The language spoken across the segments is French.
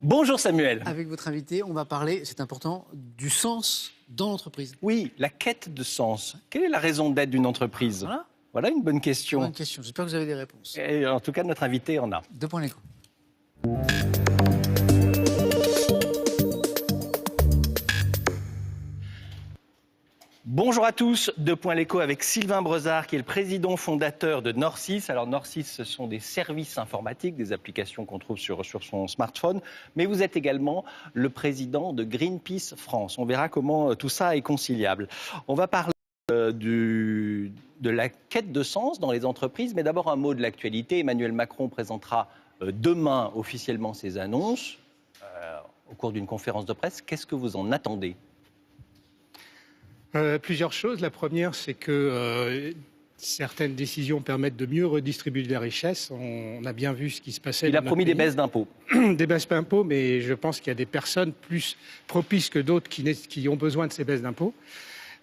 Bonjour Samuel. Avec votre invité, on va parler, c'est important, du sens dans l'entreprise. Oui, la quête de sens. Quelle est la raison d'être d'une entreprise? Voilà une bonne question. Bonne question, j'espère que vous avez des réponses. Et en tout cas, notre invité en a. Deux points l'écho. Bonjour à tous, Deux Points l'écho avec Sylvain Brezard qui est le président fondateur de Norcis. Alors Norcis, ce sont des services informatiques, des applications qu'on trouve sur son smartphone, mais vous êtes également le président de Greenpeace France. On verra comment tout ça est conciliable. On va parler de la quête de sens dans les entreprises, mais d'abord un mot de l'actualité. Emmanuel Macron présentera demain officiellement ses annonces au cours d'une conférence de presse. Qu'est-ce que vous en attendez ? Plusieurs choses. La première, c'est que certaines décisions permettent de mieux redistribuer la richesse. On a bien vu ce qui se passait. Il a promis des baisses d'impôts. Des baisses d'impôts, mais je pense qu'il y a des personnes plus propices que d'autres qui ont besoin de ces baisses d'impôts.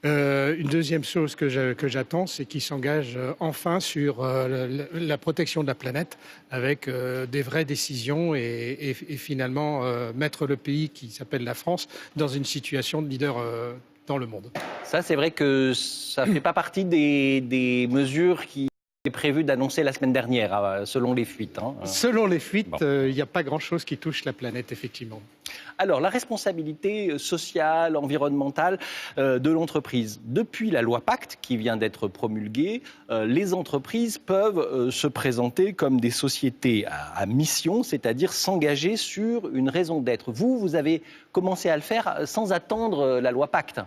Une deuxième chose que j'attends, c'est qu'il s'engage enfin sur la protection de la planète avec des vraies décisions et finalement mettre le pays qui s'appelle la France dans une situation de leader dans le monde. Ça, c'est vrai que ça ne fait pas partie des mesures qui étaient prévues d'annoncer la semaine dernière, selon les fuites. Selon les fuites, il n'y a pas grand-chose qui touche la planète, effectivement. Alors, la responsabilité sociale, environnementale de l'entreprise. Depuis la loi Pacte, qui vient d'être promulguée, les entreprises peuvent se présenter comme des sociétés à mission, c'est-à-dire s'engager sur une raison d'être. Vous avez commencé à le faire sans attendre la loi Pacte.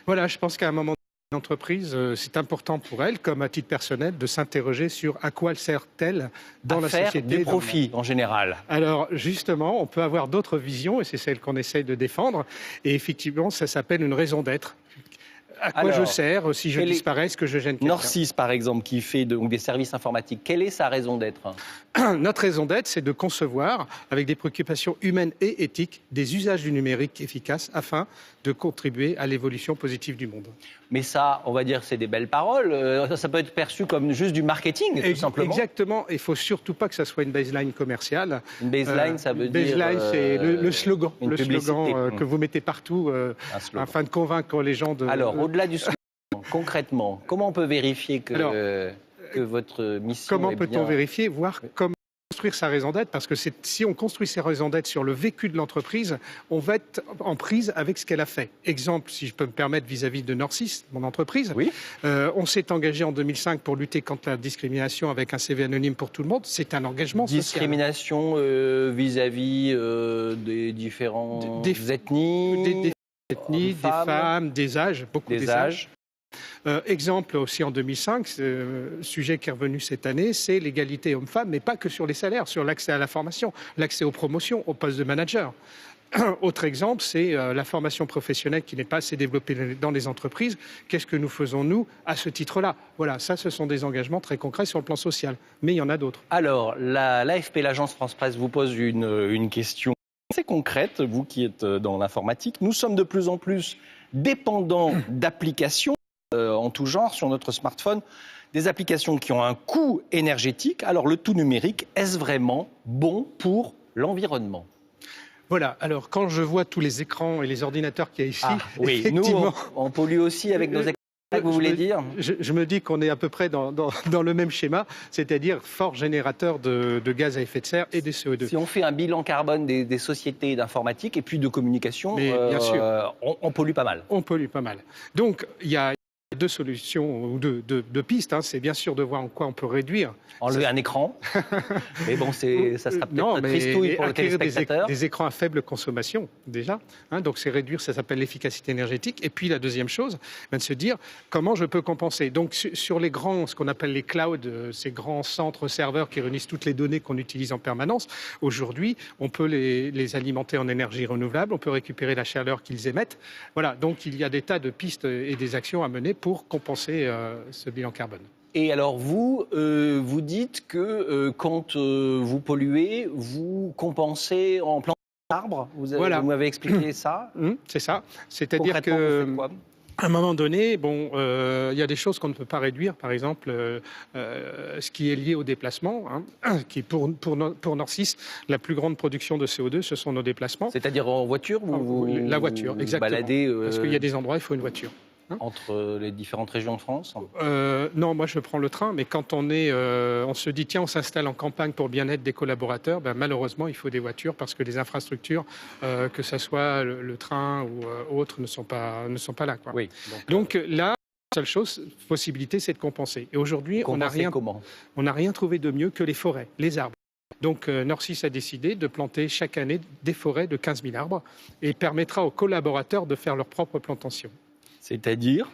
Voilà, je pense qu'à un moment donné, l'entreprise, c'est important pour elle, comme à titre personnel, de s'interroger sur à quoi elle sert-elle dans la société. Faire du profit, en général. Alors, justement, on peut avoir d'autres visions, et c'est celle qu'on essaye de défendre, et effectivement, ça s'appelle une raison d'être. À quoi je sers si je disparais, est-ce que je gêne quelqu'un ? Norcis, par exemple, qui fait des services informatiques, quelle est sa raison d'être ? Notre raison d'être, c'est de concevoir, avec des préoccupations humaines et éthiques, des usages du numérique efficaces afin de contribuer à l'évolution positive du monde. Mais ça, on va dire, c'est des belles paroles. Ça peut être perçu comme juste du marketing, tout simplement. Exactement. Il ne faut surtout pas que ça soit une baseline commerciale. Une baseline, ça veut dire... Baseline, c'est le slogan. Le slogan que vous mettez partout afin de convaincre les gens de... Alors, au-delà du slogan, concrètement, comment on peut vérifier que votre mission comment est bien... peut-on vérifier, voir comment construire sa raison d'être, parce que si on construit sa raison d'être sur le vécu de l'entreprise, on va être en prise avec ce qu'elle a fait. Exemple, si je peux me permettre vis-à-vis de Norcis, mon entreprise, oui. On s'est engagé en 2005 pour lutter contre la discrimination avec un CV anonyme pour tout le monde. C'est un engagement social. Discrimination vis-à-vis des différentes ethnies, des ethnies, des femmes, des âges, beaucoup des âges. Exemple aussi en 2005, sujet qui est revenu cette année, c'est l'égalité homme-femme, mais pas que sur les salaires, sur l'accès à la formation, l'accès aux promotions, aux postes de manager. Autre exemple, c'est la formation professionnelle qui n'est pas assez développée dans les entreprises. Qu'est-ce que nous faisons, nous, à ce titre-là ? Voilà, ça, ce sont des engagements très concrets sur le plan social. Mais il y en a d'autres. Alors, l'AFP, l'agence France-Presse, vous pose une question assez concrète, vous qui êtes dans l'informatique. Nous sommes de plus en plus dépendants d'applications en tout genre sur notre smartphone, des applications qui ont un coût énergétique. Alors le tout numérique, est-ce vraiment bon pour l'environnement ? Voilà, alors quand je vois tous les écrans et les ordinateurs qu'il y a ici, oui, effectivement, nous on pollue aussi avec nos écrans, vous voulez dire ? Je me dis qu'on est à peu près dans le même schéma, c'est-à-dire fort générateur de gaz à effet de serre et des CO2. Si on fait un bilan carbone des sociétés d'informatique et puis de communication, bien sûr. On pollue pas mal. On pollue pas mal. Donc il y a deux solutions ou deux pistes. C'est bien sûr de voir en quoi on peut réduire. Enlever un écran. Mais bon, ça sera peut-être tristouille pour le téléspectateur. Des écrans à faible consommation, déjà. Donc c'est réduire, ça s'appelle l'efficacité énergétique. Et puis la deuxième chose, de se dire comment je peux compenser. Donc sur les grands, ce qu'on appelle les clouds, ces grands centres serveurs qui réunissent toutes les données qu'on utilise en permanence, aujourd'hui, on peut les alimenter en énergie renouvelable, on peut récupérer la chaleur qu'ils émettent. Voilà, donc il y a des tas de pistes et des actions à mener pour compenser ce bilan carbone. Et alors vous dites que quand vous polluez, vous compensez en plantant des arbres. Vous m'avez expliqué ça. C'est ça. C'est-à-dire que... À un moment donné, bon, il y a des choses qu'on ne peut pas réduire. Par exemple, ce qui est lié au déplacement, qui pour Nord6, la plus grande production de CO2, ce sont nos déplacements. C'est-à-dire en voiture La voiture, exactement. Balader, parce qu'il y a des endroits, il faut une voiture. Entre les différentes régions de France? Non, moi je prends le train, mais quand on se dit tiens, on s'installe en campagne pour le bien-être des collaborateurs, malheureusement il faut des voitures parce que les infrastructures, que ce soit le train ou autres, ne sont pas là, quoi. Oui, donc là, la seule possibilité, c'est de compenser. Et aujourd'hui, on n'a rien trouvé de mieux que les forêts, les arbres. Donc Nord6 a décidé de planter chaque année des forêts de 15 000 arbres et permettra aux collaborateurs de faire leur propre plantation. C'est-à-dire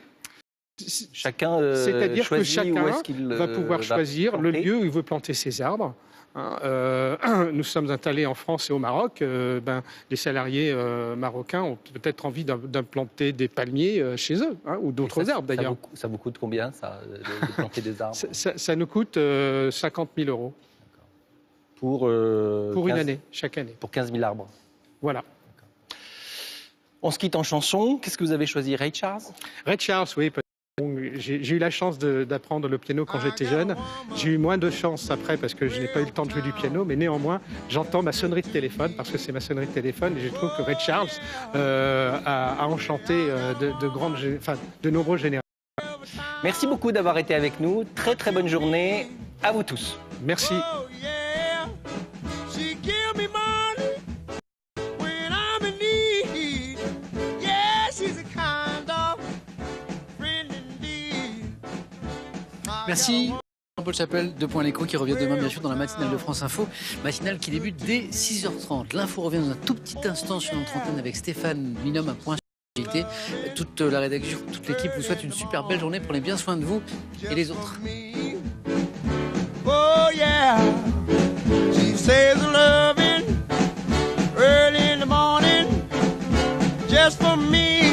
chacun que chacun va pouvoir choisir le lieu où il veut planter ses arbres. Nous sommes installés en France et au Maroc. Les salariés marocains ont peut-être envie d'implanter des palmiers chez eux, ou d'autres arbres d'ailleurs. Ça vous coûte combien, ça, de planter des arbres? Ça nous coûte 50 000 euros. Pour une année, chaque année. Pour 15 000 arbres. Voilà. On se quitte en chanson. Qu'est-ce que vous avez choisi, Ray Charles? Ray Charles, oui. J'ai eu la chance d'apprendre le piano quand j'étais jeune. J'ai eu moins de chance après parce que je n'ai pas eu le temps de jouer du piano, mais néanmoins, j'entends ma sonnerie de téléphone parce que c'est ma sonnerie de téléphone et je trouve que Ray Charles a enchanté de nombreuses générations. Merci beaucoup d'avoir été avec nous. Très très bonne journée à vous tous. Merci. Merci. Jean-Paul Chapelle de Point l'Écho qui revient demain bien sûr dans la matinale de France Info, matinale qui débute dès 6h30. L'info revient dans un tout petit instant sur notre antenne avec Stéphane Minom à Point. Toute la rédaction, toute l'équipe vous souhaite une super belle journée. Prenez bien soin de vous et les autres. Oh yeah, she says loving early in the morning just for me.